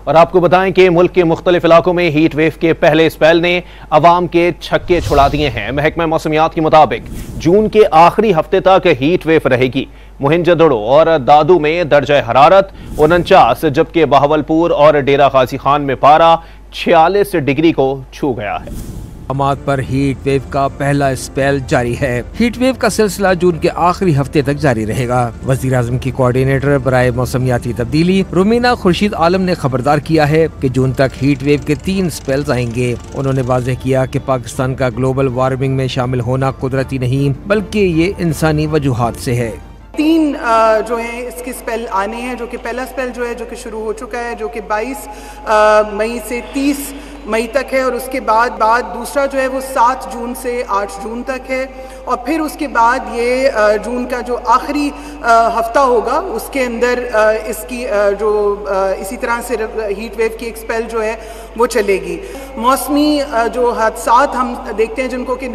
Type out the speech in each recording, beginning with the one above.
اور آپ کو بتائیں کہ ملک کے مختلف علاقوں میں ہیٹ ویو کے پہلے اسپیل نے عوام کے چھکے چھڑا دیے ہیں۔ محکمہ موسمیات کے مطابق جون کے آخری ہفتے تک ہیٹ ویو رہے گی۔ موہنجودڑو اور دادو میں درجہ حرارت 49 جبکہ بہاولپور اور ڈیرہ غازی خان میں پارہ 46 ڈگری کو چھو گیا ہے۔ مقامات پر ہیٹ ویو کا پہلا اسپیل جاری ہے۔ ہیٹ ویو کا سلسلہ جون کے آخری ہفتے تک جاری رہے گا۔ وزیر اعظم کی کوارڈینیٹر برائے موسمیاتی تبدیلی رومینہ خورشید عالم نے خبردار کیا ہے کہ جون تک ہیٹ ویو کے 3 اسپیلز آئیں گے۔ انہوں نے واضح کیا کہ پاکستان کا گلوبل وارمنگ میں شامل ہونا قدرتی نہیں بلکہ یہ انسانی وجوہات سے ہے۔ 3 جو ہیں اس کے اسپیل آنے ہیں، جو کہ پہلا اسپیل جو ہے جو کہ شروع ہو چکا ہے، جو کہ 22 مئی سے 30 مئی تک ہے، اور اس کے بعد دوسرا جو ہے وہ 7 جون سے 8 جون تک ہے، اور پھر اس کے بعد یہ جون کا جو آخری ہفتہ ہوگا اس کے اندر اس کی جو اسی طرح سے ہیٹ ویو کی ایک اسپیل جو ہے وہ چلے گی۔ موسمی جو حادثات ہم دیکھتے ہیں جن کو کہ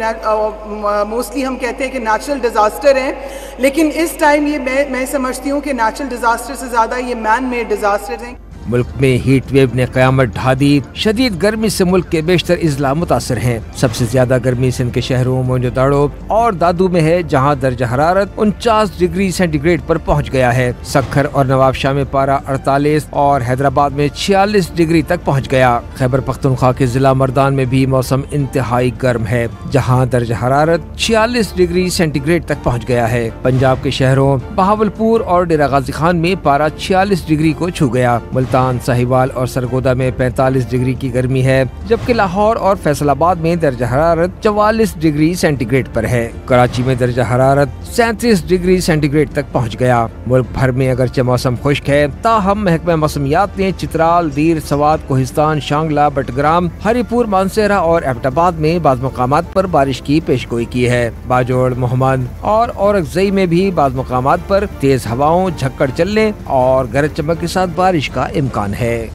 موسٹلی ہم کہتے ہیں کہ نیچرل ڈیزاسٹر ہیں، لیکن اس ٹائم یہ میں سمجھتی ہوں کہ نیچرل ڈیزاسٹر سے زیادہ یہ مین میڈ ڈیزاسٹر ہیں۔ ملک میں ہیٹ ویو نے قیامت ڈھا دی۔ شدید گرمی سے ملک کے بیشتر اضلاع متاثر ہیں۔ سب سے زیادہ گرمی سندھ کے شہروں موہنجودڑو اور دادو میں ہے، جہاں درجہ حرارت 49 ڈگری سینٹی گریڈ پر پہنچ گیا ہے۔ سکھر اور نواب شاہ میں پارہ 48 اور حیدرآباد میں 46 ڈگری تک پہنچ گیا۔ خیبر پختونخوا کے ضلع مردان میں بھی موسم انتہائی گرم ہے، جہاں درجہ حرارت 46 ڈگری سینٹی گریڈ تک پہنچ گیا ہے۔ پنجاب کے شہروں بہاولپور اور ڈیرہ غازی خان میں پارہ 46 ڈگری کو چھو گیا۔ ملتان، ساہیوال اور سرگودا میں 45 ڈگری کی گرمی ہے، جبکہ لاہور اور فیصل آباد میں درجہ حرارت 44 ڈگری سینٹی گریڈ پر ہے۔ کراچی میں درجہ حرارت 37 ڈگری سینٹی گریڈ تک پہنچ گیا۔ ملک بھر میں اگرچہ موسم خشک ہے، تاہم محکمہ موسمیات نے چترال، دیر، سوات، کوہستان، شانگلہ، بٹگرام، ہری پور، مانسہرہ اور ایبٹ آباد میں بعض مقامات پر بارش کی پیشگوئی کی ہے۔ باجوڑ، محمد اور اورکزئی میں بھی بعض مقامات پر تیز ہواؤں، جھکڑ چلنے اور گرج چمک کے ساتھ بارش کا امکان ہے۔